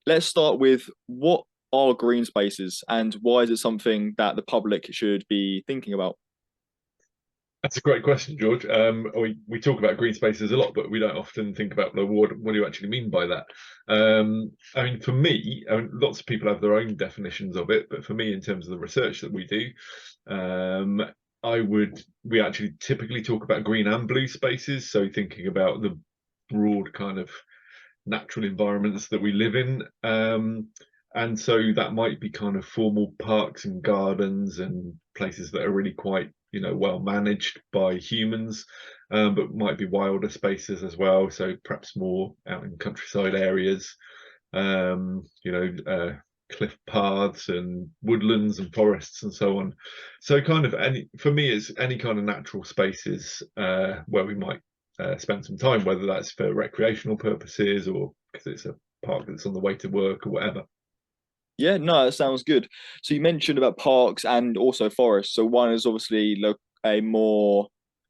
let's start with what are green spaces and why is it something that the public should be thinking about? That's a great question, George. We talk about green spaces a lot, but we don't often think about what do you actually mean by that. I mean, for me, lots of people have their own definitions of it, but for me, in terms of the research that we do, um, we actually typically talk about green and blue spaces. So thinking about the broad kind of natural environments that we live in. And so that might be kind of formal parks and gardens and places that are really quite, well managed by humans, but might be wilder spaces as well. So perhaps more out in countryside areas, cliff paths and woodlands and forests and so on. So kind of for me, it's any kind of natural spaces where we might spend some time, whether that's for recreational purposes or because it's a park that's on the way to work or whatever. Yeah, no, that sounds good. So you mentioned about parks and also forests. So one is obviously a more, I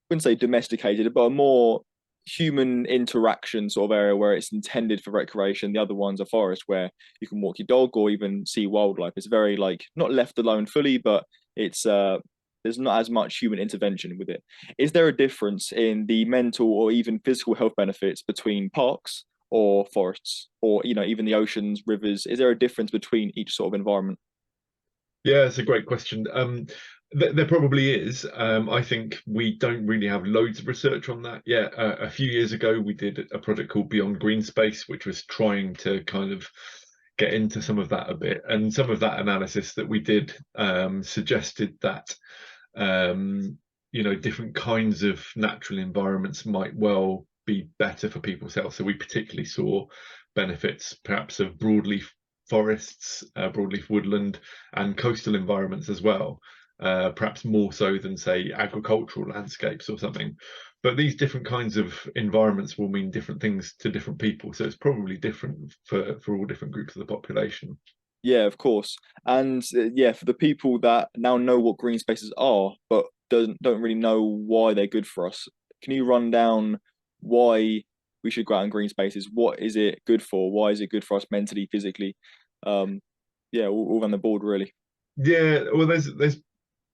wouldn't say domesticated, but a more human interaction sort of area where it's intended for recreation. The other one's a forest where you can walk your dog or even see wildlife. It's very like not left alone fully, but it's there's not as much human intervention with it. Is there a difference in the mental or even physical health benefits between parks or forests or even the oceans, rivers? Is there a difference between each sort of environment? Yeah, it's a great question. There probably is. I think we don't really have loads of research on that yet. A few years ago, we did a project called Beyond Greenspace, which was trying to kind of get into some of that a bit. And some of that analysis that we did suggested that different kinds of natural environments might well be better for people's health. So we particularly saw benefits perhaps of broadleaf forests, broadleaf woodland, and coastal environments as well, perhaps more so than, say, agricultural landscapes or something. But these different kinds of environments will mean different things to different people. So it's probably different for all different groups of the population. Yeah, of course. And yeah, for the people that now know what green spaces are, but don't really know why they're good for us, can you run down why we should go out in green spaces? What is it good for? Why is it good for us mentally, physically? Um, yeah, all around the board, really. Yeah, well, there's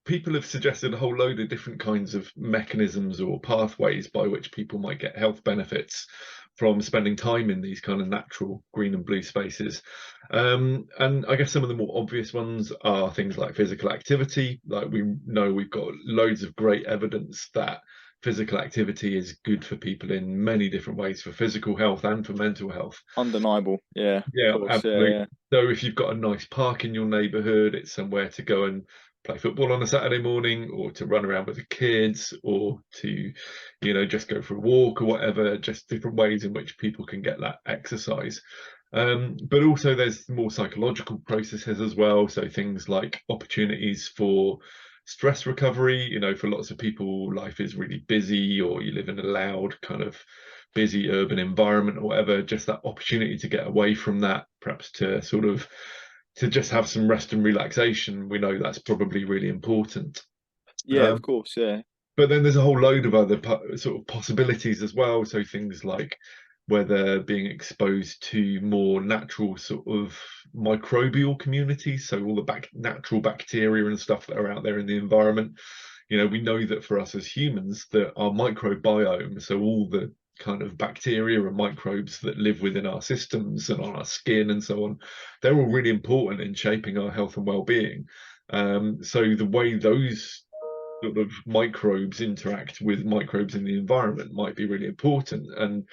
people have suggested a whole load of different kinds of mechanisms or pathways by which people might get health benefits from spending time in these kind of natural green and blue spaces. And I guess some of the more obvious ones are things like physical activity. Like we know we've got loads of great evidence that physical activity is good for people in many different ways for physical health and for mental health. Undeniable. Yeah, of Yeah, course. Yeah, absolutely. yeah. So if you've got a nice park in your neighborhood, it's somewhere to go and play football on a Saturday morning or to run around with the kids or to, just go for a walk or whatever, just different ways in which people can get that exercise. But also there's more psychological processes as well. So things like opportunities for stress recovery. For lots of people, life is really busy or you live in a loud kind of busy urban environment or whatever, just that opportunity to get away from that, perhaps to just have some rest and relaxation. We know that's probably really important. Yeah, of Um, course. Yeah. but then there's a whole load of other sort of possibilities as well. So things like whether being exposed to more natural sort of microbial communities, so all the natural bacteria and stuff that are out there in the environment. We know that for us as humans, that our microbiome, so all the kind of bacteria and microbes that live within our systems and on our skin and so on, they're all really important in shaping our health and well-being. So the way those sort of microbes interact with microbes in the environment might be really important. And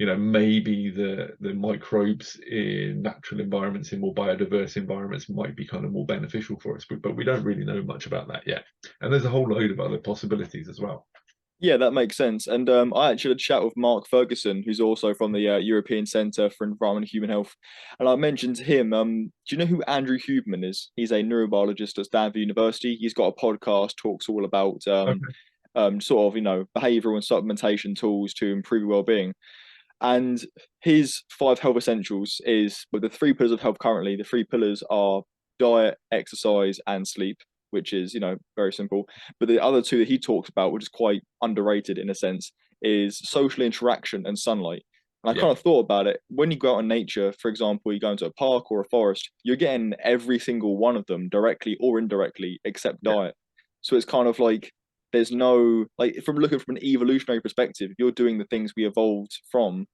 maybe the microbes in natural environments, in more biodiverse environments, might be kind of more beneficial for us. But we don't really know much about that yet. And there's a whole load of other possibilities as well. Yeah, that makes sense. And I actually had a chat with Mark Ferguson, who's also from the European Centre for Environment and Human Health. And I mentioned to him, do you know who Andrew Huberman is? He's a neurobiologist at Stanford University. He's got a podcast, talks all about Okay. sort of, behavioral and supplementation tools to improve your well-being. And his five health essentials is with the three pillars of health currently. The three pillars are diet, exercise, and sleep, which is, very simple. But the other two that he talks about, which is quite underrated in a sense, is social interaction and sunlight. And I Yeah, kind of thought about it. When you go out in nature, for example, you go into a park or a forest, you're getting every single one of them directly or indirectly, except yeah, diet. So it's kind of like there's no like from looking from an evolutionary perspective, you're doing the things we evolved from.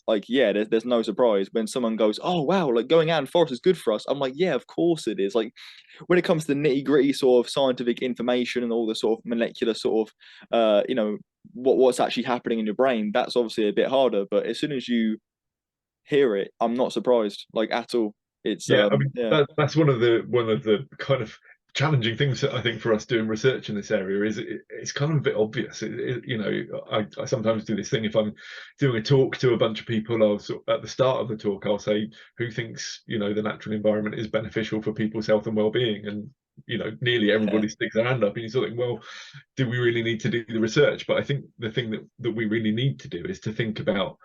Like, yeah, there's no surprise when someone goes, oh wow, like going out in forest is good for us. I'm like, yeah, of course it is. Like when it comes to the nitty-gritty sort of scientific information and all the sort of molecular sort of what's actually happening in your brain, that's obviously a bit harder. But as soon as you hear it, I'm not surprised, like at all. It's yeah. I mean, yeah, that's one of the kind of challenging things that I think for us doing research in this area is it's kind of a bit obvious. I sometimes do this thing if I'm doing a talk to a bunch of people. At the start of the talk, I'll say, "Who thinks the natural environment is beneficial for people's health and well-being?" And nearly yeah, everybody sticks their hand up, and you sort of think, well, do we really need to do the research? But I think the thing that we really need to do is to think about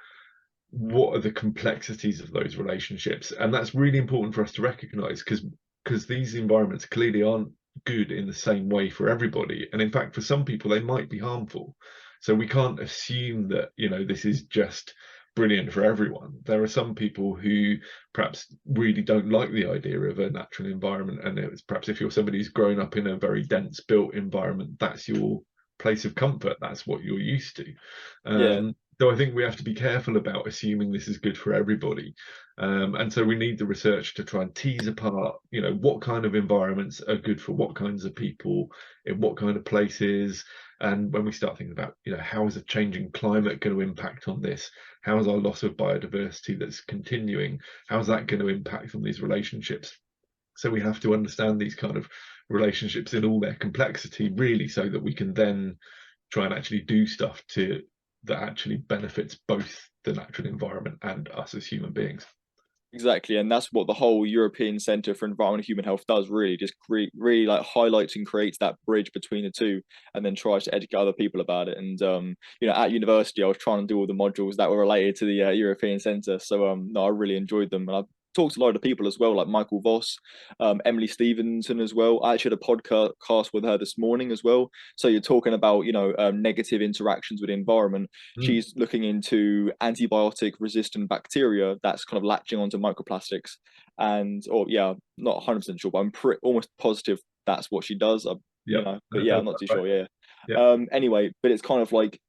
what are the complexities of those relationships, and that's really important for us to recognize because these environments clearly aren't good in the same way for everybody, and in fact for some people they might be harmful. So we can't assume that this is just brilliant for everyone. There are some people who perhaps really don't like the idea of a natural environment, and it's perhaps if you're somebody who's grown up in a very dense built environment, that's your place of comfort, that's what you're used to. yeah, So I think we have to be careful about assuming this is good for everybody. And so we need the research to try and tease apart, what kind of environments are good for what kinds of people, in what kind of places. And when we start thinking about, how is a changing climate going to impact on this? How is our loss of biodiversity that's continuing? How is that going to impact on these relationships? So we have to understand these kind of relationships in all their complexity, really, so that we can then try and actually do stuff that actually benefits both the natural environment and us as human beings. exactly. And that's what the whole European Centre for Environment and Human Health does. Really, just really like highlights and creates that bridge between the two, and then tries to educate other people about it. And at university, I was trying to do all the modules that were related to the European Centre. So no, I really enjoyed them, and I talked to a lot of people as well, like Michael Voss, Emily Stevenson as well. I actually had a podcast with her this morning as well. So you're talking about negative interactions with the environment. Mm, She's looking into antibiotic resistant bacteria that's kind of latching onto microplastics, and or yeah, not 100% sure, but I'm almost positive that's what she does. yeah, But that yeah, does I'm not that too right. sure. Yeah. Yeah. Anyway, but it's kind of like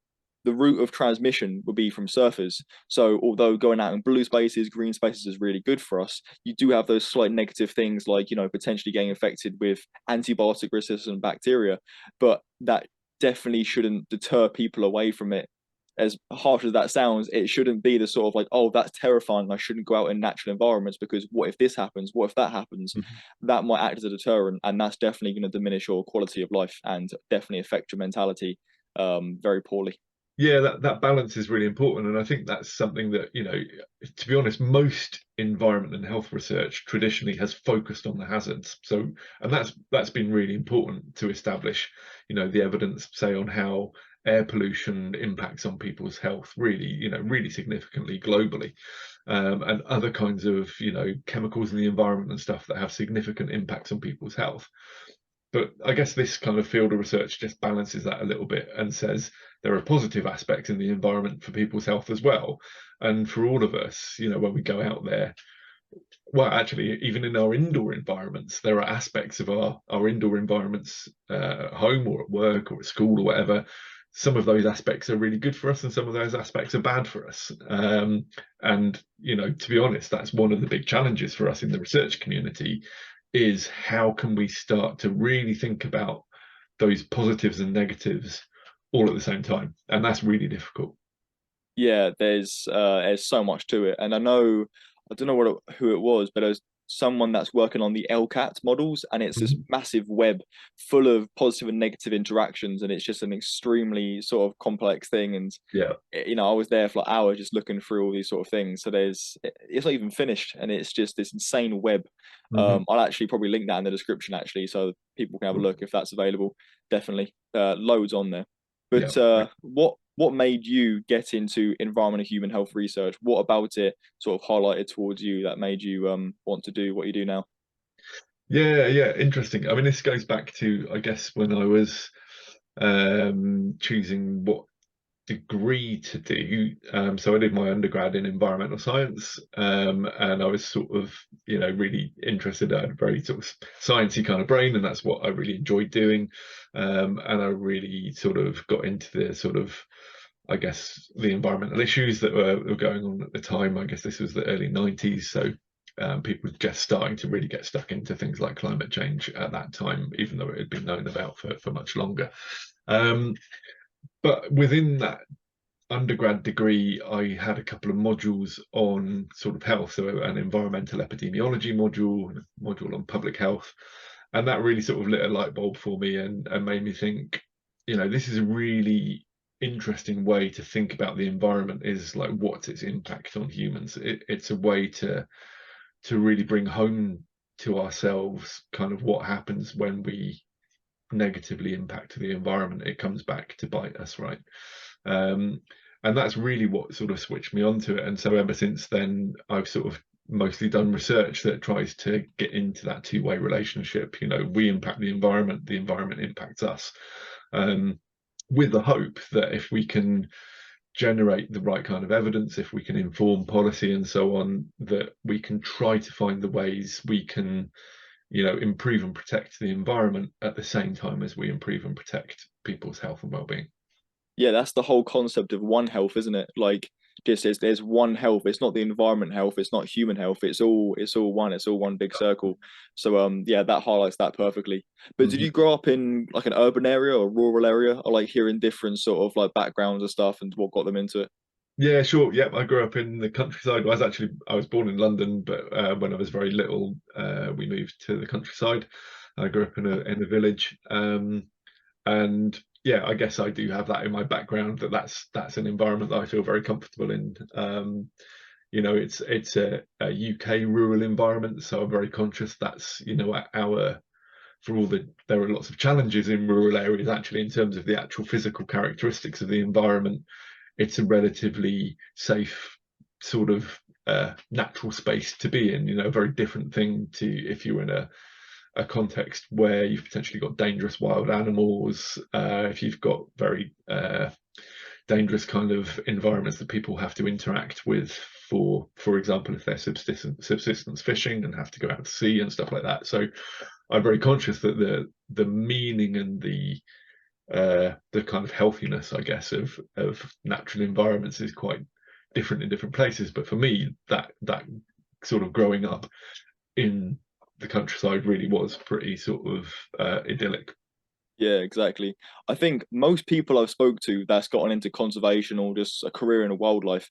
the route of transmission would be from surfers. So although going out in blue spaces, green spaces is really good for us, you do have those slight negative things like, potentially getting infected with antibiotic resistant bacteria, but that definitely shouldn't deter people away from it. As harsh as that sounds, it shouldn't be the sort of like, oh, that's terrifying. I shouldn't go out in natural environments because what if this happens? What if that happens? Mhm. That might act as a deterrent, and that's definitely going to diminish your quality of life and definitely affect your mentality very poorly. Yeah, that balance is really important, and I think that's something that to be honest, most environment and health research traditionally has focused on the hazards. So, and that's been really important to establish, the evidence, say, on how air pollution impacts on people's health, really significantly globally, and other kinds of chemicals in the environment and stuff that have significant impacts on people's health. But I guess this kind of field of research just balances that a little bit and says there are positive aspects in the environment for people's health as well. And for all of us, when we go out there, well, actually, even in our indoor environments, there are aspects of our indoor environments, at home or at work or at school or whatever. Some of those aspects are really good for us, and some of those aspects are bad for us. And to be honest, that's one of the big challenges for us in the research community is how can we start to really think about those positives and negatives all at the same time, and that's really difficult. Yeah, there's so much to it, and I don't know who it was, but there's someone that's working on the LCAT models, and it's this Mhm. massive web full of positive and negative interactions, and it's just an extremely sort of complex thing. And Yeah. I was there for like hours just looking through all these sort of things. So it's not even finished, and it's just this insane web. Mhm. I'll actually probably link that in the description actually, so people can have a look if that's available. Definitely, loads on there. Yeah. But what made you get into environment and human health research? What about it sort of highlighted towards you that made you want to do what you do now? Yeah, interesting. I mean, this goes back to, I guess, when I was choosing what degree to do. So I did my undergrad in environmental science, and I was sort of, really interested. I had a very sort of sciencey kind of brain, and that's what I really enjoyed doing. And I really sort of got into the sort of, I guess, the environmental issues that were going on at the time. I guess this was the early 90s, so people were just starting to really get stuck into things like climate change at that time, even though it had been known about for much longer. But within that undergrad degree, I had a couple of modules on sort of health, so an environmental epidemiology module, and a module on public health, and that really sort of lit a light bulb for me and made me think, this is a really interesting way to think about the environment, is like, what's its impact on humans. It's a way to really bring home to ourselves kind of what happens when we negatively impact the environment. It comes back to bite us, right? And that's really what sort of switched me onto it. And so ever since then, I've sort of mostly done research that tries to get into that two-way relationship. We impact the environment impacts us, with the hope that if we can generate the right kind of evidence, if we can inform policy and so on, that we can try to find the ways we can, improve and protect the environment at the same time as we improve and protect people's health and well-being. Yeah, that's the whole concept of one health, isn't it? Like, just there's one health. It's not the environment health. It's not human health. It's all one. It's all one big circle. So yeah, that highlights that perfectly. But did Mhm. you grow up in like an urban area or rural area, or like hearing different sort of like backgrounds and stuff, and what got them into it? Yeah, sure. Yep, I grew up in the countryside. I was born in London, but when I was very little, we moved to the countryside. I grew up in a village, and yeah, I guess I do have that in my background. That's an environment that I feel very comfortable in. It's a UK rural environment, so I'm very conscious that's our for all the there are lots of challenges in rural areas actually in terms of the actual physical characteristics of the environment. It's a relatively safe sort of natural space to be in. A very different thing to if you're in a context where you've potentially got dangerous wild animals, if you've got very dangerous kind of environments that people have to interact with for example, if they're subsistence fishing and have to go out to sea and stuff like that. So I'm very conscious that the meaning and the kind of healthiness, I guess, of natural environments is quite different in different places. But for me, that sort of growing up in the countryside really was pretty sort of idyllic. Yeah, exactly. I think most people I've spoke to that's gotten into conservation or just a career in a wildlife,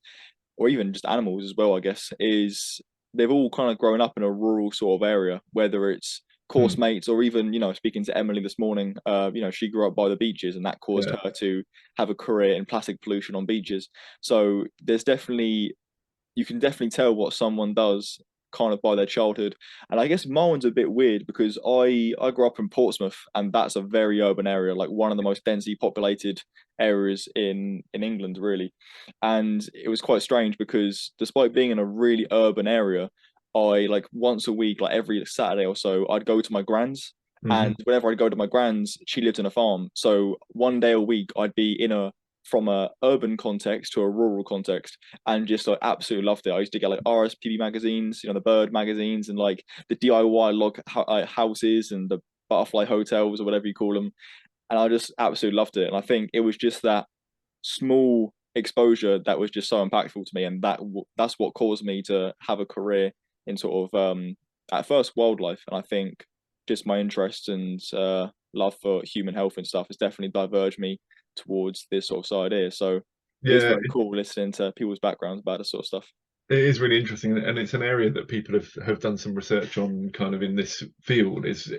or even just animals as well, I guess, is they've all kind of grown up in a rural sort of area, whether it's course Hmm. mates or even, speaking to Emily this morning, she grew up by the beaches and that caused Yeah, her to have a career in plastic pollution on beaches. So you can definitely tell what someone does kind of by their childhood. And I guess my one's a bit weird because I grew up in Portsmouth and that's a very urban area, like one of the most densely populated areas in England, really. And it was quite strange because despite being in a really urban area, I like once a week, like every Saturday or so, I'd go to my grand's. And hmm, whenever I'd go to my grand's, she lived in a farm. So one day a week, I'd be in a from a urban context to a rural context and just like absolutely loved it. I used to get like RSPB magazines, the bird magazines and like the DIY log houses and the butterfly hotels or whatever you call them. And I just absolutely loved it. And I think it was just that small exposure that was just so impactful to me. And that's what caused me to have a career in sort of, at first wildlife. And I think just my interest and love for human health and stuff has definitely diverged me towards this sort of side here. So it is yeah. very cool listening to people's backgrounds about this sort of stuff. It is really interesting, and it's an area that people have done some research on, kind of in this field. Is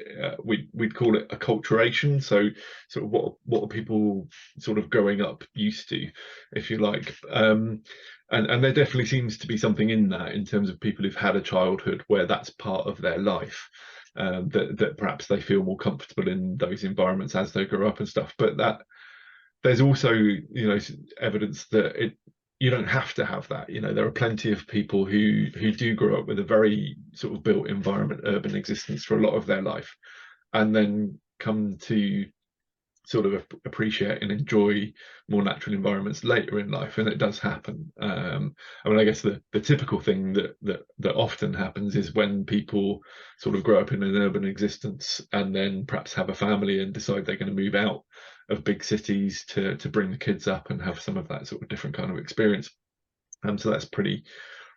we'd call it acculturation. So, sort of what are people sort of growing up used to, if you like. And there definitely seems to be something in that in terms of people who've had a childhood where that's part of their life. That perhaps they feel more comfortable in those environments as they grow up and stuff. But that there's also evidence that you don't have to have that. There are plenty of people who do grow up with a very sort of built environment, urban existence for a lot of their life, and then come to sort of appreciate and enjoy more natural environments later in life, and it does happen. I mean, I guess the typical thing that often happens is when people sort of grow up in an urban existence and then perhaps have a family and decide they're going to move out of big cities to bring the kids up and have some of that sort of different kind of experience. So that's pretty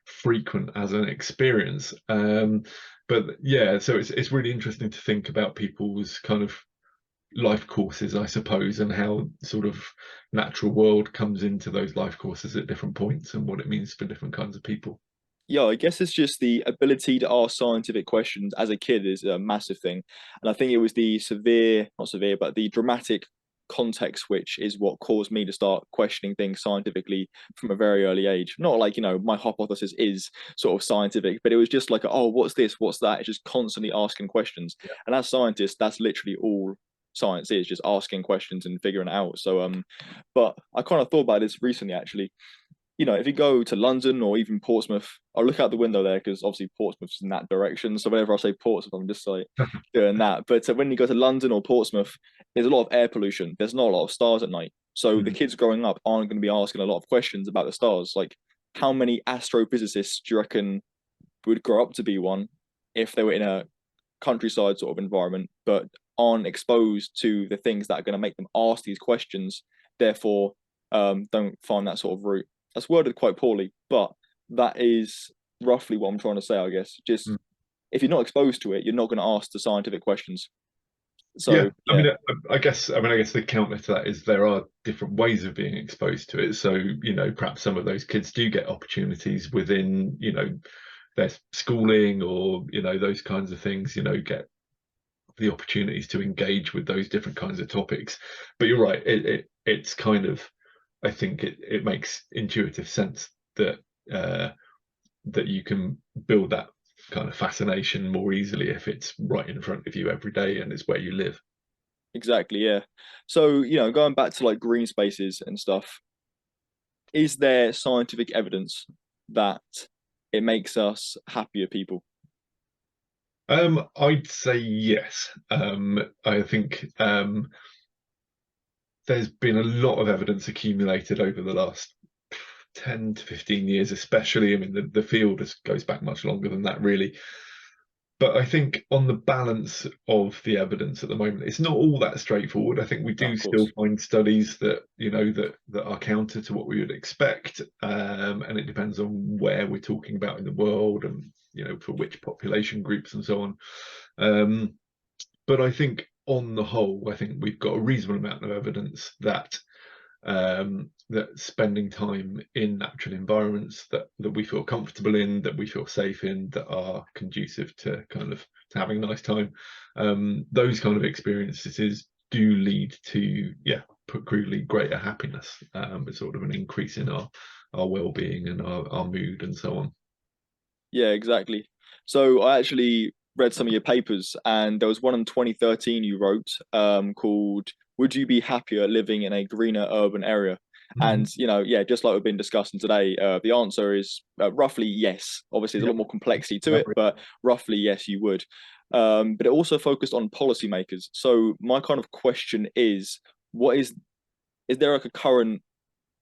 frequent as an experience. But yeah, so it's really interesting to think about people's kind of life courses, I suppose, and how sort of natural world comes into those life courses at different points and what it means for different kinds of people. Yeah, I guess it's just the ability to ask scientific questions as a kid is a massive thing. And I think it was the severe, not severe, but the dramatic context, which is what caused me to start questioning things scientifically from a very early age. Not like, my hypothesis is sort of scientific, but it was just like, oh, what's this? What's that? It's just constantly asking questions. Yeah. And as scientists, that's literally all science is, just asking questions and figuring it out. So, but I kind of thought about this recently, actually. If you go to London or even Portsmouth, I'll look out the window there because obviously Portsmouth's in that direction. So whenever I say Portsmouth, I'm just like doing that. But when you go to London or Portsmouth, there's a lot of air pollution. There's not a lot of stars at night. So the Mm. kids growing up aren't going to be asking a lot of questions about the stars. Like, how many astrophysicists do you reckon would grow up to be one if they were in a countryside sort of environment, but aren't exposed to the things that are going to make them ask these questions, therefore don't find that sort of route. That's worded quite poorly, but that is roughly what I'm trying to say, I guess. Just Mm. if you're not exposed to it, you're not going to ask the scientific questions. Yeah, So I yeah, mean, I guess the counter to that is there are different ways of being exposed to it. So, perhaps some of those kids do get opportunities within, their schooling or, those kinds of things, get the opportunities to engage with those different kinds of topics. But you're right, it's kind of, I think it makes intuitive sense that that you can build that kind of fascination more easily if it's right in front of you every day and it's where you live. exactly, yeah. So going back to like green spaces and stuff, is there scientific evidence that it makes us happier people? I'd say yes. I think there's been a lot of evidence accumulated over the last 10 to 15 years, especially. I mean, the field goes back much longer than that, really. But I think on the balance of the evidence at the moment, it's not all that straightforward. I think we No, do of still course. find studies that that are counter to what we would expect, and it depends on where we're talking about in the world, and for which population groups and so on. But I think on the whole, I think we've got a reasonable amount of evidence that that spending time in natural environments that we feel comfortable in, that we feel safe in, that are conducive to kind of to having a nice time, those kind of experiences do lead to, yeah, put crudely, greater happiness, sort of an increase in our well-being and our mood and so on. Yeah, exactly. So I actually read some of your papers, and there was one in 2013 you wrote called "Would you be happier living in a greener urban area?" Mhm. And yeah, just like we've been discussing today, the answer is roughly yes. Obviously, there's a Yep. lot more complexity to it, but roughly yes, you would. But it also focused on policymakers. So my kind of question what is there like a current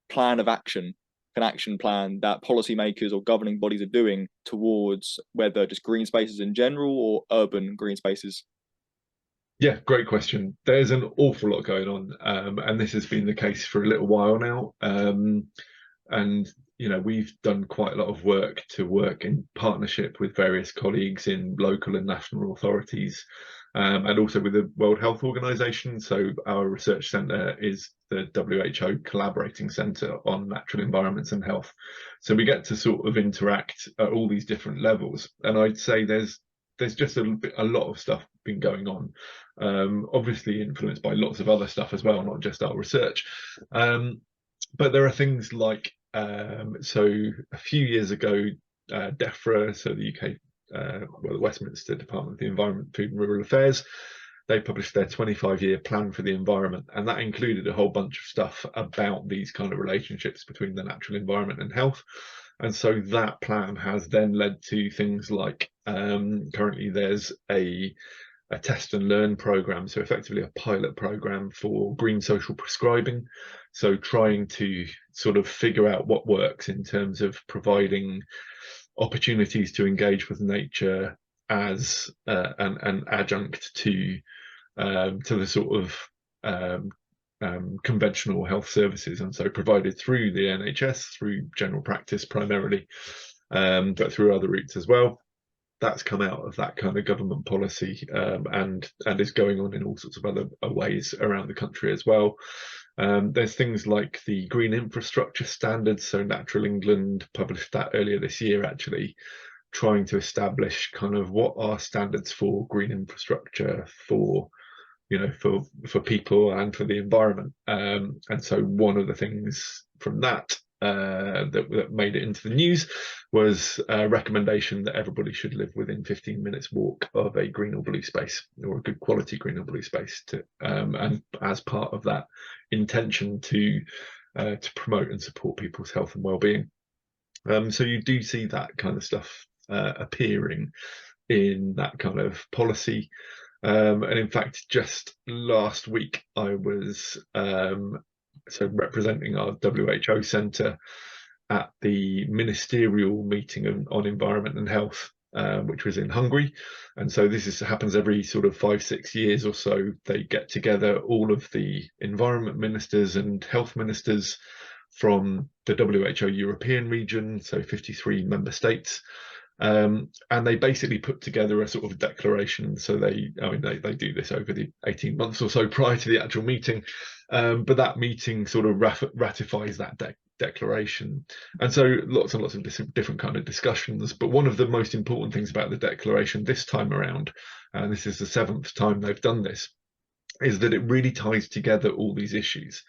plan of action, an action plan that policymakers or governing bodies are doing towards whether just green spaces in general or urban green spaces? Yeah, great question. There's an awful lot going on, and this has been the case for a little while now. And we've done quite a lot of work to work in partnership with various colleagues in local and national authorities, and also with the World Health Organization. So our research centre is the WHO Collaborating Centre on Natural Environments and Health. So we get to sort of interact at all these different levels, and I'd say there's just a lot of stuff been going on, obviously influenced by lots of other stuff as well, not just our research. But there are things like, so a few years ago, DEFRA, so the UK, well, the Westminster Department of the Environment, Food and Rural Affairs, they published their 25-year plan for the environment, and that included a whole bunch of stuff about these kind of relationships between the natural environment and health. And so that plan has then led to things like, currently there's a a test and learn program, so effectively a pilot program for green social prescribing. So trying to sort of figure out what works in terms of providing opportunities to engage with nature as an adjunct to the sort of conventional health services, and so provided through the NHS, through general practice primarily, but through other routes as well. That's come out of that kind of government policy, and is going on in all sorts of other ways around the country as well. There's things like the Green Infrastructure Standards. So Natural England published that earlier this year, actually, trying to establish kind of what are standards for green infrastructure for, for people and for the environment. And so one of the things from that that made it into the news was a recommendation that everybody should live within 15 minutes walk of a green or blue space, or a good quality green or blue space, and as part of that intention to promote and support people's health and well-being. So you do see that kind of stuff appearing in that kind of policy. And in fact, just last week, I was representing our WHO centre at the ministerial meeting on environment and health, which was in Hungary. And so this happens every sort of 5-6 years or so. They get together all of the environment ministers and health ministers from the WHO European region, so 53 member states. And they basically put together a sort of declaration. So they do this over the 18 months or so prior to the actual meeting, but that meeting sort of ratifies that declaration. And so lots and lots of different kind of discussions. But one of the most important things about the declaration this time around, and this is the 7th time they've done this, is that it really ties together all these issues.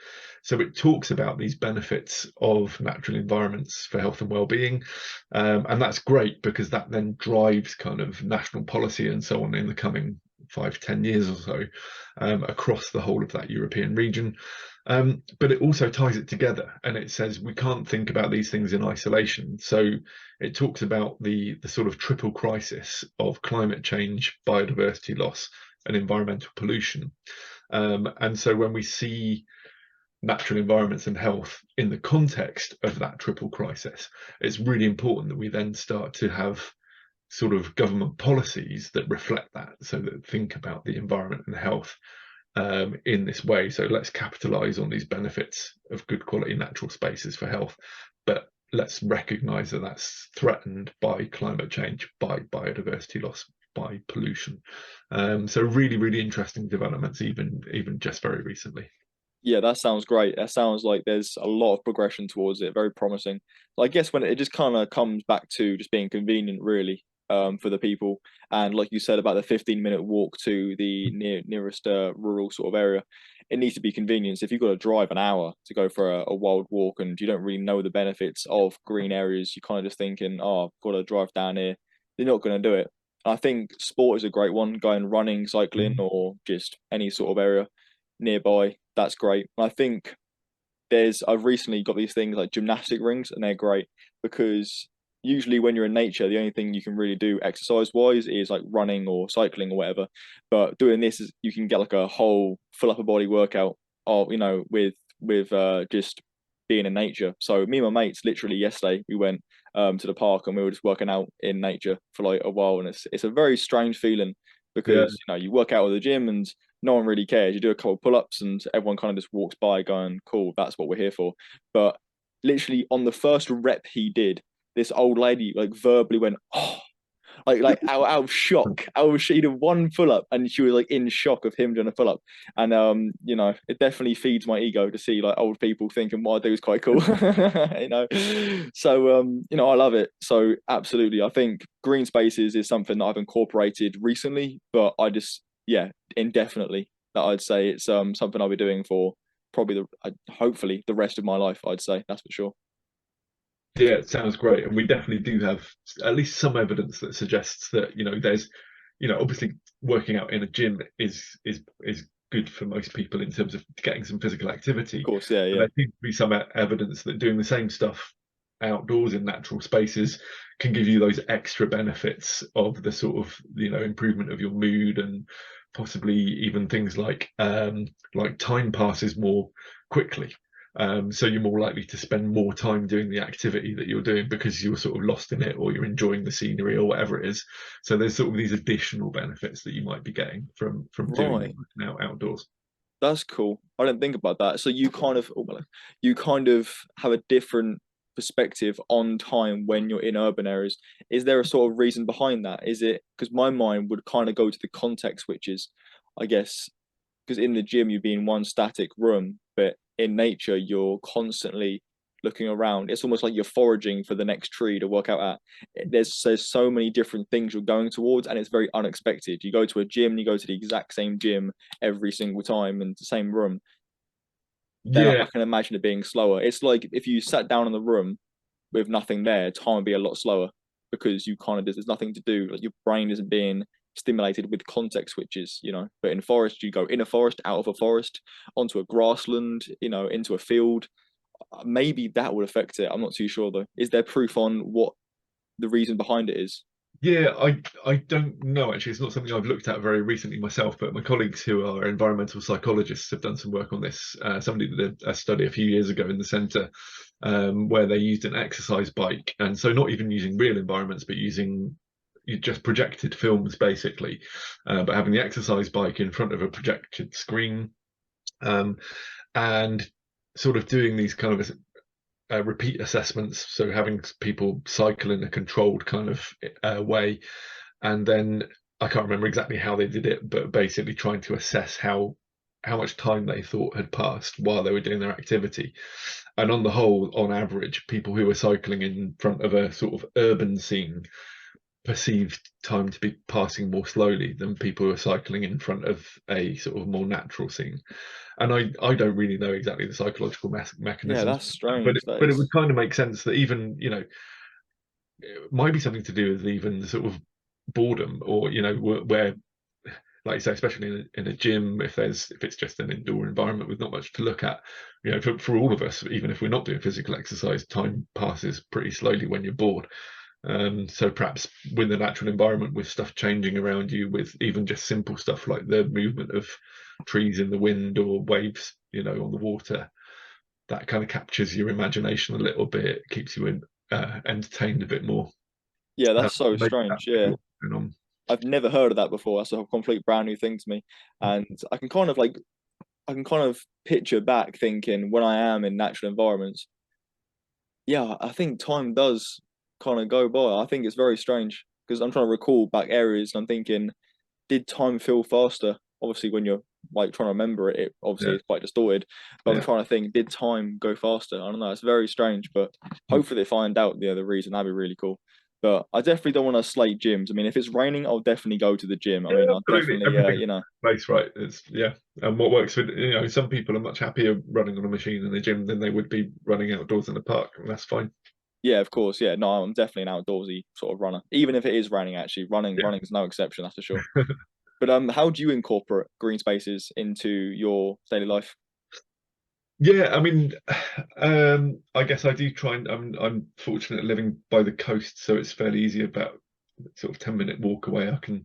So it talks about these benefits of natural environments for health and well-being, and that's great because that then drives kind of national policy and so on in the coming 5-10 years or so, across the whole of that European region. But it also ties it together, and it says we can't think about these things in isolation. So it talks about the sort of triple crisis of climate change, biodiversity loss, and environmental pollution. And so when we see natural environments and health in the context of that triple crisis, it's really important that we then start to have sort of government policies that reflect that, so that think about the environment and health in this way. So let's capitalize on these benefits of good quality natural spaces for health, but let's recognize that that's threatened by climate change, by biodiversity loss, by pollution. So really, really interesting developments, even just very recently. Yeah, that sounds great. That sounds like there's a lot of progression towards it. Very promising. I guess when it just kind of comes back to just being convenient, really, for the people, and like you said about the 15-minute walk to the nearest rural sort of area, it needs to be convenience. If you've got to drive an hour to go for a wild walk and you don't really know the benefits of green areas, you're kind of just thinking, oh, I've got to drive down here. They're not going to do it. I think sport is a great one, going running, cycling, or just any sort of area nearby. That's great. I think I've recently got these things like gymnastic rings, and they're great because usually when you're in nature, the only thing you can really do exercise wise is like running or cycling or whatever. But doing this is you can get like a whole full upper body workout, or with just being in nature. So me and my mates literally yesterday we went to the park and we were just working out in nature for like a while, and it's a very strange feeling Yeah, because you work out at the gym and no one really cares. You do a couple of pull-ups and everyone kind of just walks by going, cool, that's what we're here for. But literally on the first rep he did, this old lady like verbally went, oh, like out of shock. She did one pull-up and she was like in shock of him doing a pull-up. And it definitely feeds my ego to see like old people thinking what I do is quite cool. So I love it. So absolutely. I think green spaces is something that I've incorporated recently, but I just indefinitely that I'd say it's something I'll be doing for probably hopefully the rest of my life. I'd say that's for sure. yeah, it sounds great, and we definitely do have at least some evidence that suggests that there's obviously working out in a gym is good for most people in terms of getting some physical Of activity, course, yeah, but yeah, there seems to be some evidence that doing the same stuff outdoors in natural spaces can give you those extra benefits of the sort of, improvement of your mood, and possibly even things like time passes more quickly. So you're more likely to spend more time doing the activity that you're doing because you're sort of lost in it, or you're enjoying the scenery, or whatever it is. So there's sort of these additional benefits that you might be getting from doing Right. it now outdoors. That's cool. I didn't think about that. So you kind of have a different perspective on time when you're in urban areas. Is there a sort of reason behind that? Is it because my mind would kind of go to the context switches, I guess, because in the gym you'd be in one static room, but in nature you're constantly looking around. It's almost like you're foraging for the next tree to work out at. There's so many different things you're going towards, and it's very unexpected. You go to a gym, you go to the exact same gym every single time in the same room. Then I Yeah, can imagine it being slower. It's like if you sat down in the room with nothing there, time would be a lot slower because you kind of there's nothing to do. Like your brain isn't being stimulated with context switches, you know. But in forest, you go in a forest, out of a forest, onto a grassland, you know, into a field. Maybe that would affect it. I'm not too sure though. Is there proof on what the reason behind it is? yeah, I don't know actually. It's not something I've looked at very recently myself, but my colleagues who are environmental psychologists have done some work on this. Somebody did a study a few years ago in the centre, where they used an exercise bike, and so not even using real environments, but using just projected films basically, but having the exercise bike in front of a projected screen, um, and sort of doing these kind of repeat assessments. So having people cycle in a controlled kind of way, and then I can't remember exactly how they did it, but basically trying to assess how much time they thought had passed while they were doing their activity. And on the whole, on average, people who were cycling in front of a sort of urban scene perceived time to be passing more slowly than people who are cycling in front of a sort of more natural scene. And I don't really know exactly the psychological Yeah, mechanisms, that's but strange. That but it would is. kind of make sense that even, it might be something to do with even the sort of boredom, or where, like you say, especially in a gym, if it's just an indoor environment with not much to look at, for all of us, even if we're not doing physical exercise, time passes pretty slowly when you're bored. So perhaps with the natural environment, with stuff changing around you, with even just simple stuff like the movement of trees in the wind or waves, on the water, that kind of captures your imagination a little bit, keeps you entertained a bit more. Yeah, that's so Maybe that strange. might be Yeah. what's going on. I've never heard of that before. That's a complete brand new thing to me. And I can kind of picture back thinking when I am in natural environments, yeah, I think time does kind of go by. I think it's very strange because I'm trying to recall back areas and I'm thinking, did time feel faster? Obviously, when you're like trying to remember it, it obviously Yeah, is quite distorted. But I'm yeah. trying to think, did time go faster? I don't know. It's very strange, but hopefully they find out the other reason. That'd be really cool. But I definitely don't want to slate gyms. I mean, if it's raining, I'll definitely go to the gym. I Yeah, mean, I'll absolutely. definitely, Everything's you know, place, right? It's yeah. And what works with, some people are much happier running on a machine in the gym than they would be running outdoors in the park, and that's fine. yeah, of course, yeah. No, I'm definitely an outdoorsy sort of runner. Even if it is raining, actually, Yeah. running is no exception, that's for sure. But how do you incorporate green spaces into your daily life? Yeah, I mean, I guess I do try, and I'm fortunate living by the coast, so it's fairly easy. About sort of 10-minute walk away, I can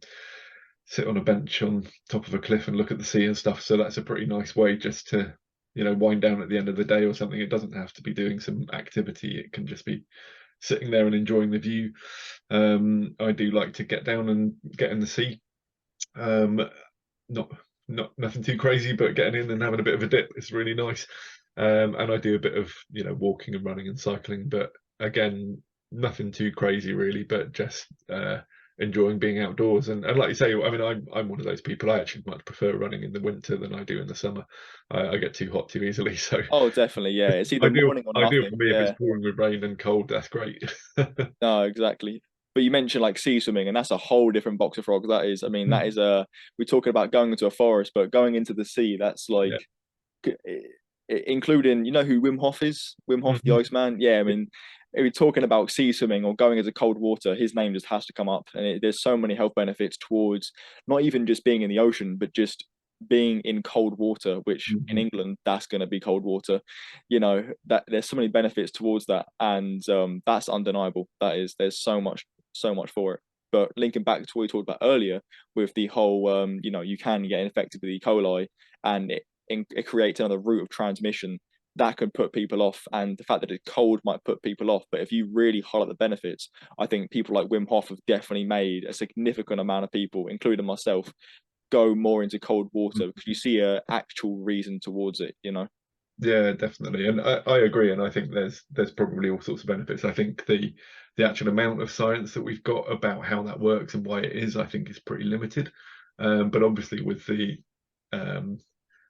sit on a bench on top of a cliff and look at the sea and stuff. So that's a pretty nice way just to, wind down at the end of the day or something. It doesn't have to be doing some activity. It can just be sitting there and enjoying the view. I do like to get down and get in the sea. Um, not nothing too crazy, but getting in and having a bit of a dip is really nice. And I do a bit of, walking and running and cycling, but again, nothing too crazy really, but just enjoying being outdoors. And like you say, I mean, I'm one of those people. I actually much prefer running in the winter than I do in the summer. I get too hot too easily, so Oh, definitely, yeah. It's either ideal morning or ideal nothing. for me if it's Yeah, pouring with rain and cold. That's great. no, exactly. But you mentioned like sea swimming, and that's a whole different box of frogs. That is, I mean, that is we're talking about going into a forest, but going into the sea, that's like Yeah. including, you know who Wim Hof is? Wim Hof, the Mhm. Iceman. Yeah, I mean, if we're talking about sea swimming or going into cold water, his name just has to come up. And there's so many health benefits towards not even just being in the ocean, but just being in cold water, which in Mhm. England that's going to be cold water. You know that there's so many benefits towards that, and that's undeniable. That is, there's so much for it. But linking back to what we talked about earlier with the whole, you know, you can get infected with E. coli, and it creates another route of transmission that could put people off. And the fact that it's cold might put people off. But if you really highlight the benefits, I think people like Wim Hof have definitely made a significant amount of people, including myself, go more into cold water because you see a actual reason towards it, you know. Yeah, definitely, and I agree, and I think there's probably all sorts of benefits. I think the actual amount of science that we've got about how that works and why it is, I think, is pretty limited. But obviously, with the um,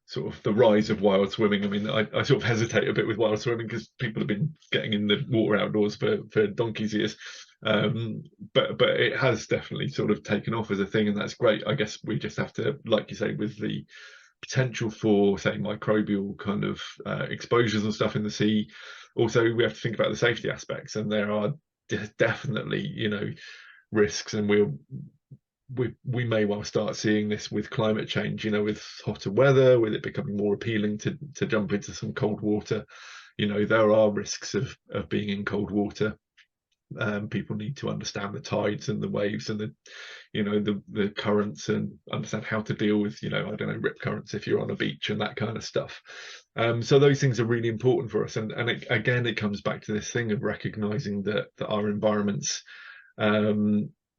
sort of the rise of wild swimming, I mean, I sort of hesitate a bit with wild swimming because people have been getting in the water outdoors for donkey's years. But it has definitely sort of taken off as a thing, and that's great. I guess we just have to, like you say, with the potential for, say, microbial kind of exposures and stuff in the sea. Also, we have to think about the safety aspects, and there are definitely, you know, risks, and we may well start seeing this with climate change, you know, with hotter weather, with it becoming more appealing to jump into some cold water. You know, there are risks of being in cold water. People need to understand the tides and the waves and the, you know, the currents, and understand how to deal with, you know, I don't know, rip currents if you're on a beach and that kind of stuff. So those things are really important for us, and again, it comes back to this thing of recognizing that our environments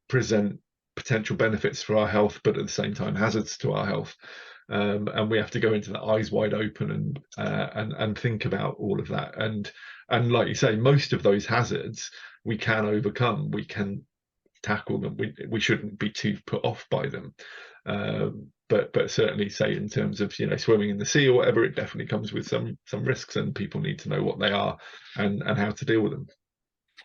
present potential benefits for our health, but at the same time hazards to our health. And we have to go into that eyes wide open and think about all of that. And like you say, most of those hazards we can overcome. We can tackle them. We shouldn't be too put off by them. But certainly, say in terms of, you know, swimming in the sea or whatever, it definitely comes with some risks, and people need to know what they are and how to deal with them.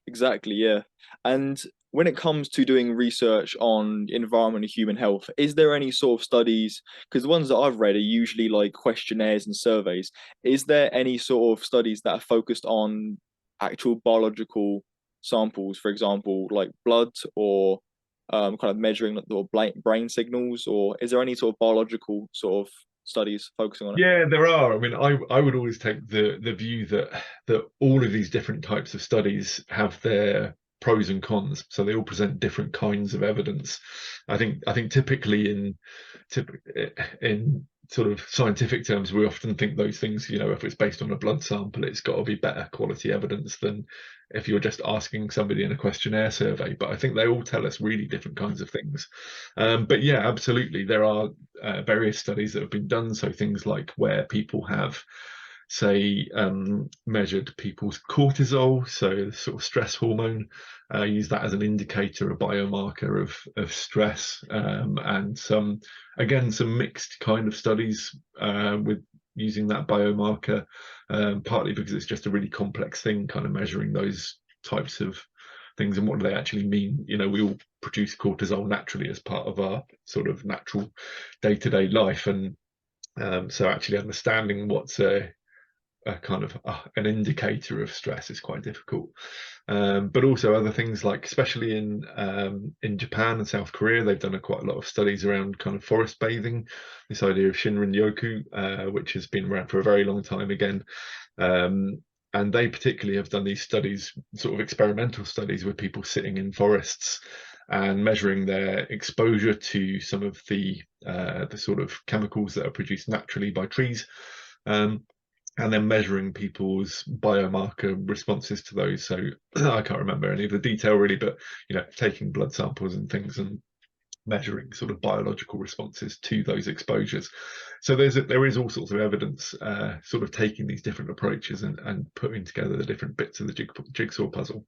Exactly, yeah. And when it comes to doing research on environment and human health, is there any sort of studies? Because the ones that I've read are usually like questionnaires and surveys. Is there any sort of studies that are focused on actual biological samples, for example, like blood or kind of measuring the brain signals, or is there any sort of biological sort of studies focusing on it? Yeah, there are. I mean, I would always take the view that all of these different types of studies have their pros and cons, so they all present different kinds of evidence. I think typically in sort of scientific terms, we often think those things, you know, if it's based on a blood sample, it's got to be better quality evidence than if you're just asking somebody in a questionnaire survey. But I think they all tell us really different kinds of things. But yeah, absolutely, there are various studies that have been done. So things like where people have, say, measured people's cortisol, so the sort of stress hormone, use that as an indicator, a biomarker of stress, and some mixed kind of studies with using that biomarker, partly because it's just a really complex thing, kind of measuring those types of things and what do they actually mean. You know, we all produce cortisol naturally as part of our sort of natural day-to-day life, and so actually understanding what's a kind of an indicator of stress is quite difficult. But also other things like, especially in Japan and South Korea, they've done quite a lot of studies around kind of forest bathing, this idea of Shinrin Yoku, which has been around for a very long time again. And they particularly have done these studies, sort of experimental studies, with people sitting in forests and measuring their exposure to some of the sort of chemicals that are produced naturally by trees. And then measuring people's biomarker responses to those. So I can't remember any of the detail really, but, you know, taking blood samples and things and measuring sort of biological responses to those exposures. So there is all sorts of evidence, sort of taking these different approaches and putting together the different bits of the jigsaw puzzle.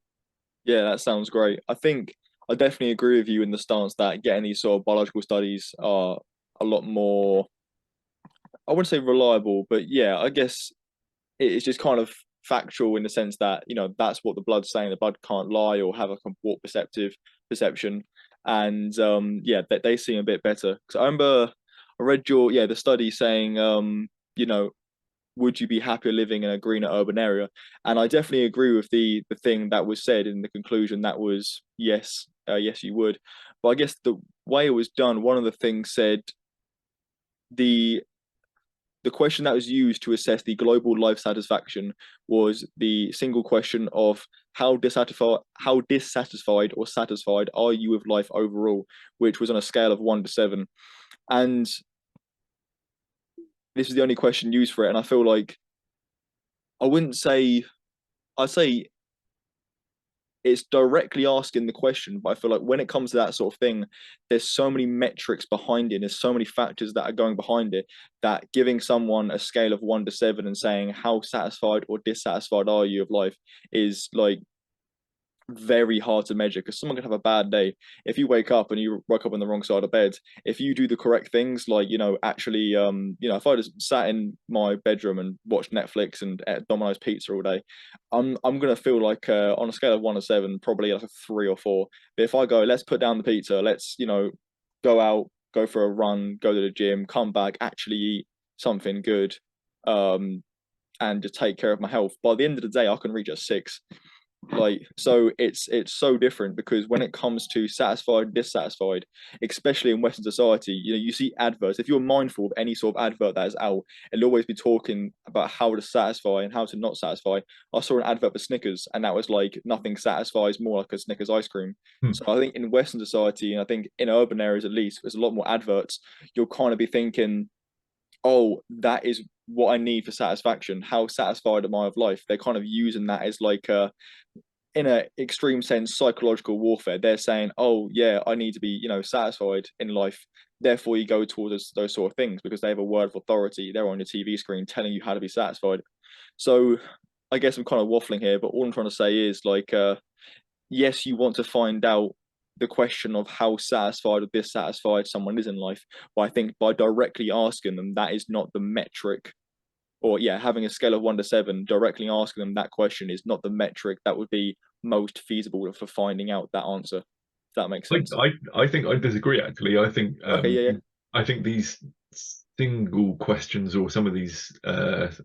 Yeah, that sounds great. I think I definitely agree with you in the stance that getting these sort of biological studies are a lot more, I wouldn't say reliable, but yeah, I guess it's just kind of factual in the sense that, you know, that's what the blood's saying. The blood can't lie or have a warped perception. And yeah, they seem a bit better. Because I remember I read the study saying, you know, would you be happier living in a greener urban area? And I definitely agree with the thing that was said in the conclusion. That was yes, yes, you would. But I guess the way it was done, one of the things said the the question that was used to assess the global life satisfaction was the single question of how dissatisfied or satisfied are you with life overall, which was on a scale of 1 to 7. And this is the only question used for it. And I feel like I wouldn't say I'd say it's directly asking the question, but I feel like when it comes to that sort of thing, there's so many metrics behind it. There's so many factors that are going behind it that giving someone a scale of 1 to 7 and saying how satisfied or dissatisfied are you of life is like very hard to measure because someone can have a bad day. If you wake up and you woke up on the wrong side of bed, if you do the correct things, like, actually, if I just sat in my bedroom and watched Netflix and ate Domino's pizza all day, I'm gonna feel like on a scale of 1 to 7, probably like a 3 or 4. But if I go, let's put down the pizza, let's, go out, go for a run, go to the gym, come back, actually eat something good, and just take care of my health. By the end of the day, I can reach a 6. Like, so it's so different because when it comes to satisfied, dissatisfied, especially in Western society, you see adverts. If you're mindful of any sort of advert that is out, it'll always be talking about how to satisfy and how to not satisfy. I saw an advert for Snickers, and that was like nothing satisfies more like a Snickers ice cream. Hmm. So I think in Western society, and I think in urban areas at least, there's a lot more adverts. You'll kind of be thinking, oh, that is what I need for satisfaction. How satisfied am I of life? They're kind of using that as like in a extreme sense, psychological warfare. They're saying, oh yeah, I need to be, satisfied in life. Therefore, you go towards those sort of things because they have a word of authority. They're on your TV screen telling you how to be satisfied. So I guess I'm kind of waffling here, but all I'm trying to say is like, yes, you want to find out the question of how satisfied or dissatisfied someone is in life. But I think by directly asking them, that is not the metric. Or yeah, having a scale of 1 to 7, directly asking them that question is not the metric that would be most feasible for finding out that answer. If that makes I, sense. I think I disagree actually. Okay, yeah, yeah. I think these single questions or some of these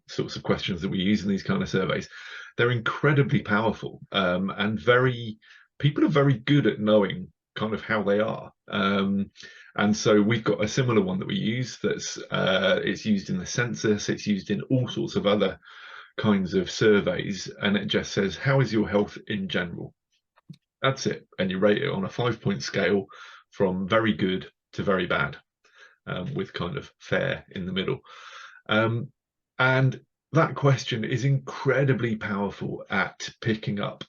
sorts of questions that we use in these kind of surveys, they're incredibly powerful, and very people are very good at knowing kind of how they are. And so we've got a similar one that we use that's it's used in the census, it's used in all sorts of other kinds of surveys, and it just says, how is your health in general? That's it. And you rate it on a 5-point scale from very good to very bad, with kind of fair in the middle. And that question is incredibly powerful at picking up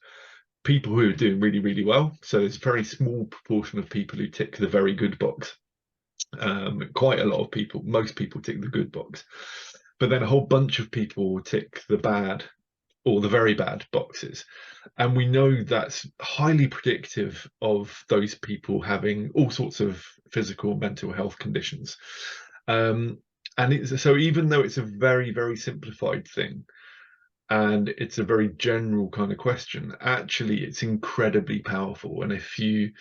people who are doing really, really well. So there's a very small proportion of people who tick the very good box. Quite a lot of people, most people tick the good box. But then a whole bunch of people tick the bad or the very bad boxes. And we know that's highly predictive of those people having all sorts of physical, mental health conditions. And so even though it's a very, very simplified thing, and it's a very general kind of question, actually it's incredibly powerful. And if you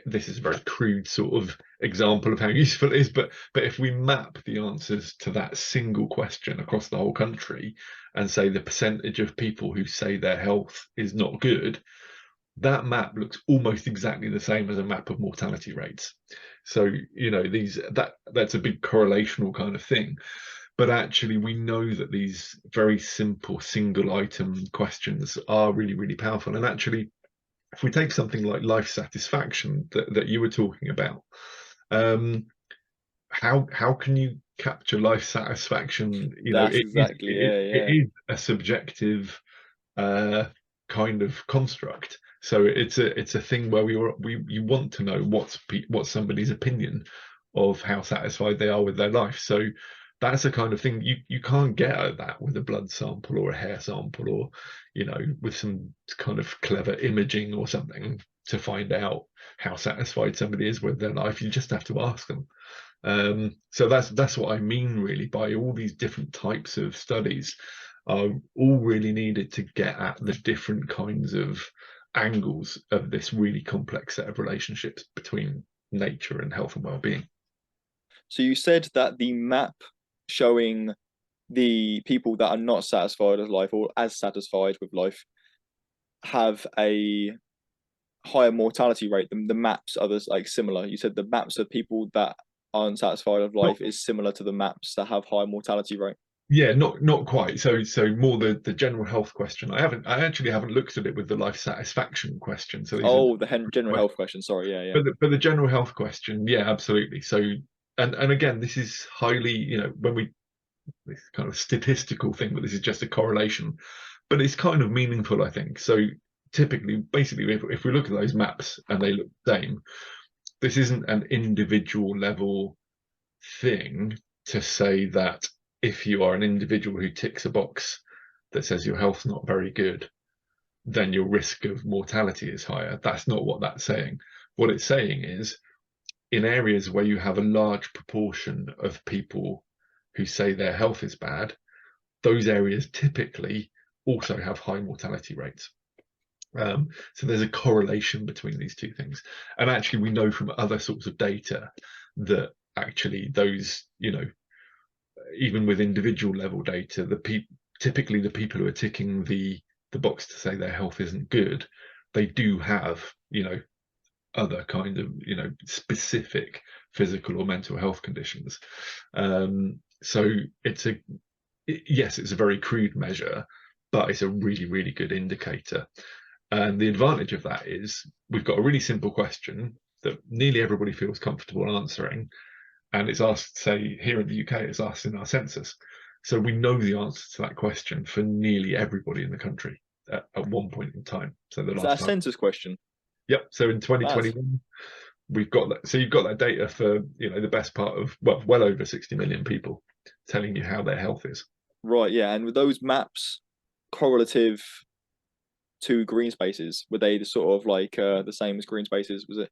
this is a very crude sort of example of how useful it is, but if we map the answers to that single question across the whole country and say the percentage of people who say their health is not good, that map looks almost exactly the same as a map of mortality rates. So that's a big correlational kind of thing. But actually, we know that these very simple single item questions are really, really powerful. And actually, if we take something like life satisfaction that you were talking about, how can you capture life satisfaction? That's exactly, yeah, It yeah. is a subjective kind of construct. So it's a thing where you want to know what's somebody's opinion of how satisfied they are with their life. So that's a kind of thing you can't get at that with a blood sample or a hair sample, or with some kind of clever imaging or something to find out how satisfied somebody is with their life. You just have to ask them. So that's what I mean really by all these different types of studies are all really needed to get at the different kinds of angles of this really complex set of relationships between nature and health and well-being. So you said that the map showing the people that are not satisfied with life or as satisfied with life have a higher mortality rate than the maps others like similar. You said the maps of people that unsatisfied of Not life is similar to the maps that have high mortality rate? Yeah, not quite. So more the general health question. I actually haven't looked at it with the life satisfaction question. So these are Oh, the general health question. Sorry, yeah, yeah. but the general health question, yeah, absolutely. So and again, this is highly, when we this kind of statistical thing, but this is just a correlation, but it's kind of meaningful, I think. So typically, basically, if we look at those maps and they look the same, this isn't an individual level thing to say that if you are an individual who ticks a box that says your health's not very good, then your risk of mortality is higher. That's not what that's saying. What it's saying is in areas where you have a large proportion of people who say their health is bad, those areas typically also have high mortality rates. So there's a correlation between these two things. And actually, we know from other sorts of data that actually those, even with individual level data, typically the people who are ticking the box to say their health isn't good, they do have, other kind of, specific physical or mental health conditions. So yes, it's a very crude measure, but it's a really, really good indicator. And the advantage of that is we've got a really simple question that nearly everybody feels comfortable answering. And it's asked, say, here in the UK, it's asked in our census. So we know the answer to that question for nearly everybody in the country at one point in time. So the Is that a last time. census question? Yep. So in That's 2021, we've got that. So you've got that data for, the best part of, well over 60 million people telling you how their health is. right, yeah. And with those maps correlative to greenspaces, were they the sort of like the same as greenspaces? Was it?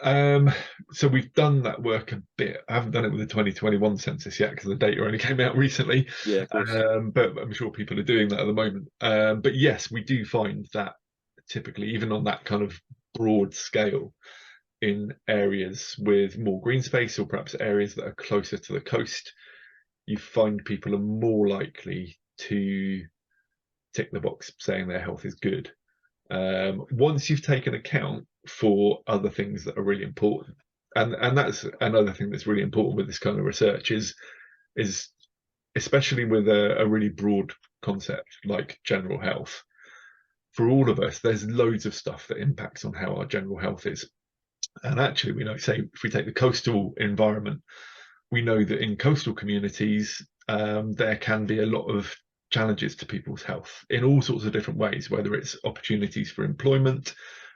Um, so we've done that work a bit. I haven't done it with the 2021 census yet because the data only came out recently. Yeah, of course. But I'm sure people are doing that at the moment. But yes, we do find that typically, even on that kind of broad scale, in areas with more green space or perhaps areas that are closer to the coast, you find people are more likely to tick the box saying their health is good. Once you've taken account for other things that are really important, and that's another thing that's really important with this kind of research is especially with a really broad concept like general health. For all of us, there's loads of stuff that impacts on how our general health is. And actually, we know, say, if we take the coastal environment, we know that in coastal communities, there can be a lot of challenges to people's health in all sorts of different ways, whether it's opportunities for employment,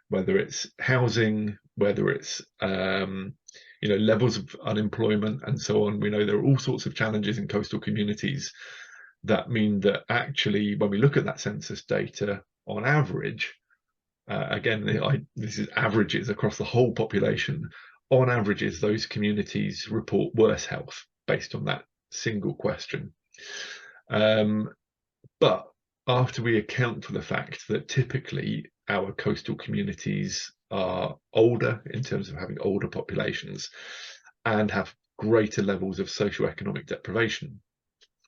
whether it's housing, whether it's levels of unemployment and so on. We know there are all sorts of challenges in coastal communities that mean that actually, when we look at that census data, on average, again, this is averages across the whole population. On averages, those communities report worse health based on that single question. But after we account for the fact that typically our coastal communities are older in terms of having older populations and have greater levels of socioeconomic deprivation,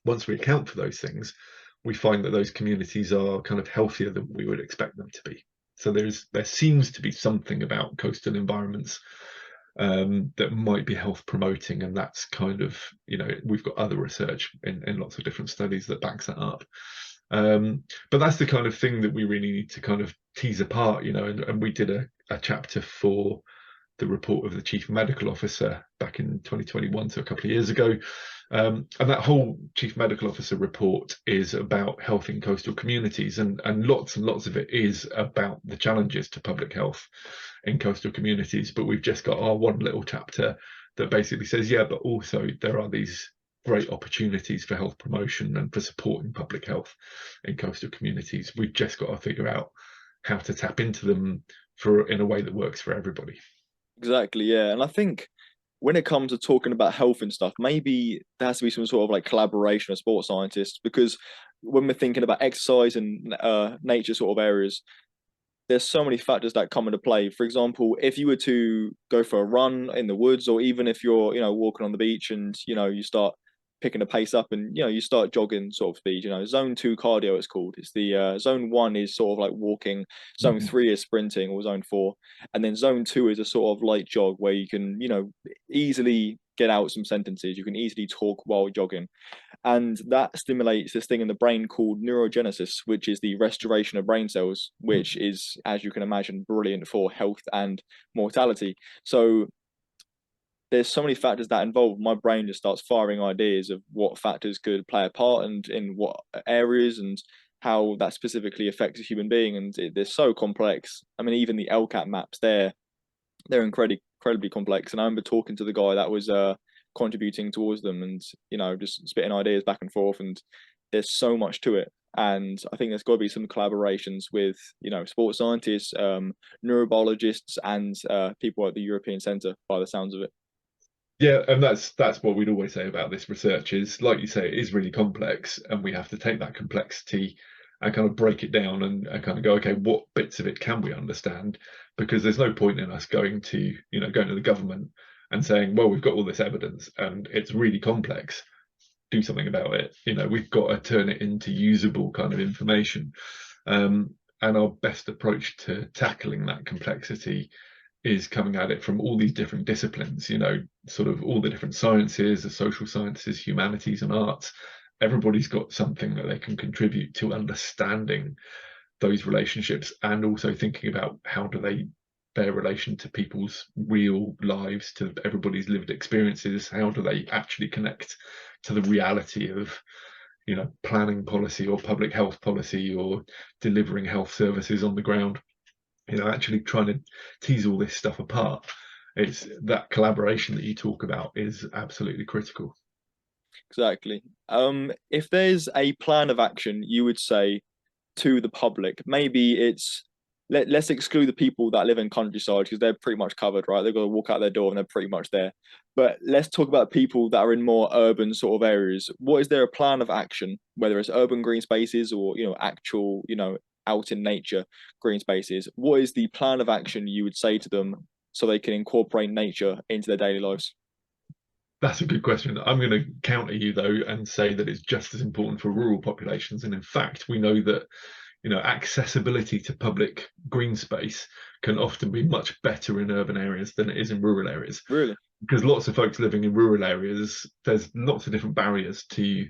once we account for those things, we find that those communities are kind of healthier than we would expect them to be. So there seems to be something about coastal environments that might be health promoting, and that's kind of, we've got other research in lots of different studies that backs that up. But that's the kind of thing that we really need to kind of tease apart, and we did a chapter for the report of the chief medical officer back in 2021, so a couple of years ago. And that whole chief medical officer report is about health in coastal communities, and lots of it is about the challenges to public health in coastal communities. But we've just got our one little chapter that basically says, yeah, but also there are these great opportunities for health promotion and for supporting public health in coastal communities. We've just got to figure out how to tap into them in a way that works for everybody. Exactly, yeah. And I think when it comes to talking about health and stuff, maybe there has to be some sort of like collaboration of sports scientists, because when we're thinking about exercise and nature sort of areas, there's so many factors that come into play. For example, if you were to go for a run in the woods, or even if you're, walking on the beach and, you start picking the pace up, and you start jogging sort of speed. Zone 2 cardio it's called. It's the zone 1 is sort of like walking, zone Mhm. 3 is sprinting, or zone 4, and then zone 2 is a sort of light jog where you can easily get out some sentences. You can easily talk while jogging, and that stimulates this thing in the brain called neurogenesis, which is the restoration of brain cells, which is, as you can imagine, brilliant for health and mortality. So there's so many factors that involve. My brain just starts firing ideas of what factors could play a part and in what areas, and how that specifically affects a human being. And they're so complex. I mean, even the LCAT maps, they're incredibly complex. And I remember talking to the guy that was contributing towards them, and just spitting ideas back and forth. And there's so much to it. And I think there's got to be some collaborations with sports scientists, neurobiologists, and people at the European Centre, by the sounds of it. Yeah, and that's what we'd always say about this research is, like you say, it is really complex, and we have to take that complexity and kind of break it down and kind of go, okay, what bits of it can we understand? Because there's no point in us going to the government and saying, well, we've got all this evidence and it's really complex. Do something about it. We've got to turn it into usable kind of information. And our best approach to tackling that complexity is coming at it from all these different disciplines, sort of all the different sciences, the social sciences, humanities, and arts. Everybody's got something that they can contribute to understanding those relationships, and also thinking about how do they bear relation to people's real lives, to everybody's lived experiences. How do they actually connect to the reality of planning policy or public health policy or delivering health services on the ground? Actually trying to tease all this stuff apart. It's that collaboration that you talk about is absolutely critical. Exactly. If there's a plan of action, you would say to the public, maybe it's let's exclude the people that live in countryside because they're pretty much covered, right? They've got to walk out their door and they're pretty much there. But let's talk about people that are in more urban sort of areas. What is there a plan of action, whether it's urban green spaces or actual out in nature green spaces? What is the plan of action you would say to them so they can incorporate nature into their daily lives? That's a good question. I'm going to counter you though and say that it's just as important for rural populations. And in fact, we know that accessibility to public green space can often be much better in urban areas than it is in rural areas. Really? Because lots of folks living in rural areas, there's lots of different barriers to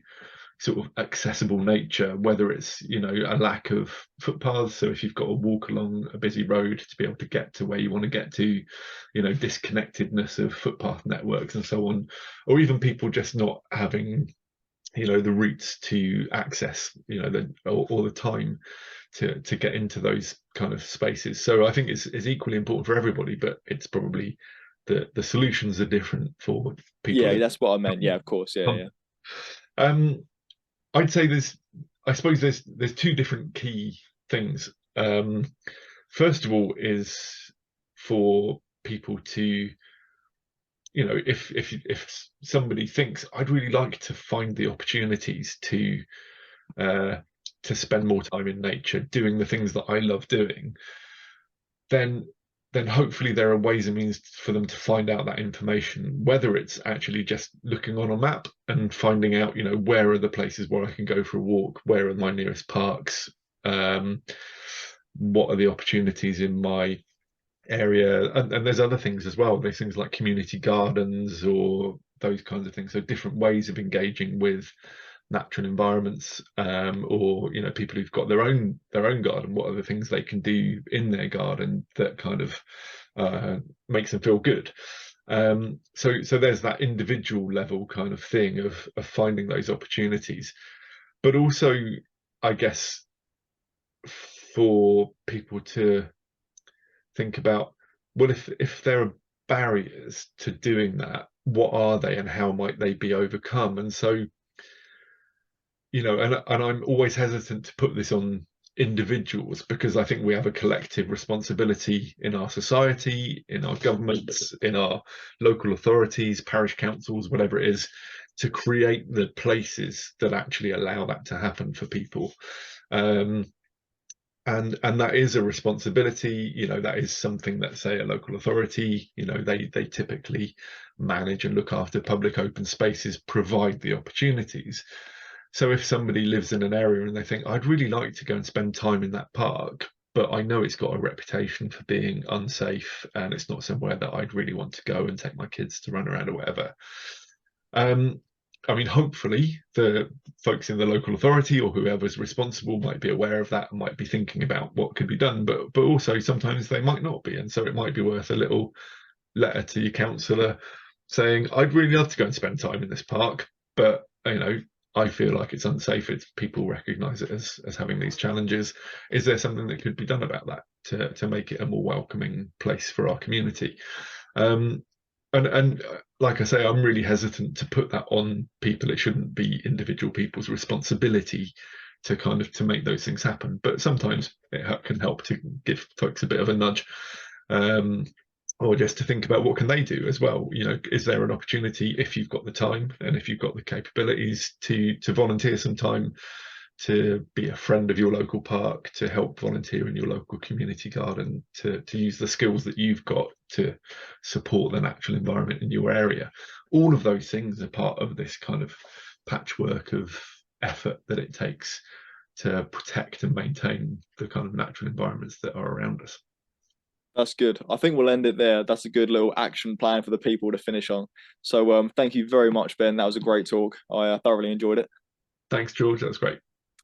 sort of accessible nature, whether it's a lack of footpaths, so if you've got to walk along a busy road to be able to get to where you want to get to, disconnectedness of footpath networks and so on, or even people just not having the routes to access or the time to get into those kind of spaces. So I think it's equally important for everybody, but it's probably the solutions are different for people Yeah, in. that's what I meant. Yeah, of course. Yeah, yeah. um I'd say I suppose there's two different key things. First of all is for people to, if somebody thinks I'd really like to find the opportunities uh, to spend more time in nature, doing the things that I love doing, then hopefully there are ways and means for them to find out that information, whether it's actually just looking on a map and finding out, where are the places where I can go for a walk, where are my nearest parks, what are the opportunities in my area, and there's other things as well. There's things like community gardens or those kinds of things. So different ways of engaging with natural environments, or people who've got their own garden. What are the things they can do in their garden that kind of makes them feel good? So there's that individual level kind of thing of finding those opportunities, but also, I guess, for people to think about, well, if there are barriers to doing that, what are they and how might they be overcome? And so, and I'm always hesitant to put this on individuals, because I think we have a collective responsibility in our society, in our governments, in our local authorities, parish councils, whatever it is, to create the places that actually allow that to happen for people. and that is a responsibility. That is something that, say, a local authority, they typically manage and look after public open spaces, provide the opportunities. So if somebody lives in an area and they think, I'd really like to go and spend time in that park, but I know it's got a reputation for being unsafe and it's not somewhere that I'd really want to go and take my kids to run around or whatever. I mean, hopefully the folks in the local authority or whoever's responsible might be aware of that and might be thinking about what could be done, but also sometimes they might not be. And so it might be worth a little letter to your councillor saying, I'd really love to go and spend time in this park, but I feel like it's unsafe. People recognise it as having these challenges. Is there something that could be done about that to make it a more welcoming place for our community? And like I say, I'm really hesitant to put that on people. It shouldn't be individual people's responsibility to make those things happen. But sometimes it can help to give folks a bit of a nudge, or just to think about what can they do as well. Is there an opportunity, if you've got the time and if you've got the capabilities, to volunteer some time, to be a friend of your local park, to help volunteer in your local community garden, to use the skills that you've got to support the natural environment in your area. All of those things are part of this kind of patchwork of effort that it takes to protect and maintain the kind of natural environments that are around us. That's good. I think we'll end it there. That's a good little action plan for the people to finish on. So thank you very much, Ben. That was a great talk. I thoroughly enjoyed it. Thanks, George. That's great.